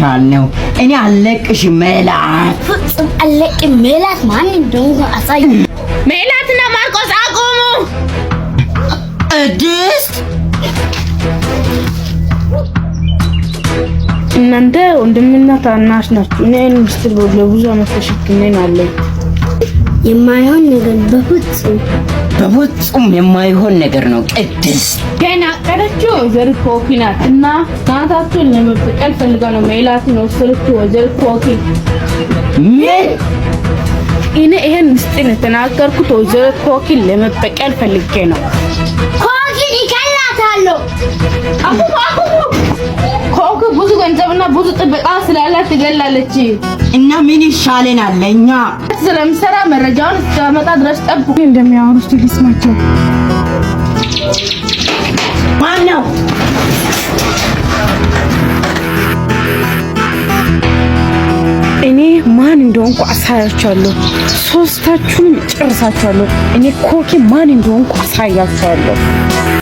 ነግሬሻለሁ። እኔ አለቅሽም ሜላት። ፍጹም አለቅም ሜላት። ማን እንደሆነ አሳይ። ሜላትና ማርቆስ አቁሙ። ቅድስት እናንተ ወንድምና ታናሽ ናችሁ። እኔ ሚስትር ለብዙ ዓመት ተሸክሜ አለኝ። የማይሆን ነገር በፍጹም የማይሆን ነገር ነው። ቅድስት ገና ቀረችው ወይዘሮ ኮኪ ናት እና እናታችሁን ለመበቀል ፈልጋ ነው ሜላትን ወሰደችው ወይዘሮ ኮኪ። ምን? እኔ ይሄን ምስጢር የተናገርኩት ወይዘሮ ኮኪን ለመበቀል ፈልጌ ነው። ኮኪን ይከላታለሁ። ኮኪ ብዙ ገንዘብና ብዙ ጥበቃ ስላላት ትገላለች እና ምን ይሻለናል? ለኛ ስለምሰራ መረጃውን እስከመጣ ድረስ ጠብቁ። እንደሚያወሩ እስቲ ልስማቸው። ማን ነው? እኔ ማን እንደሆንኩ አሳያችኋለሁ። ሶስታችሁንም ጨርሳችኋለሁ። እኔ ኮኪ ማን እንደሆንኩ አሳያችኋለሁ።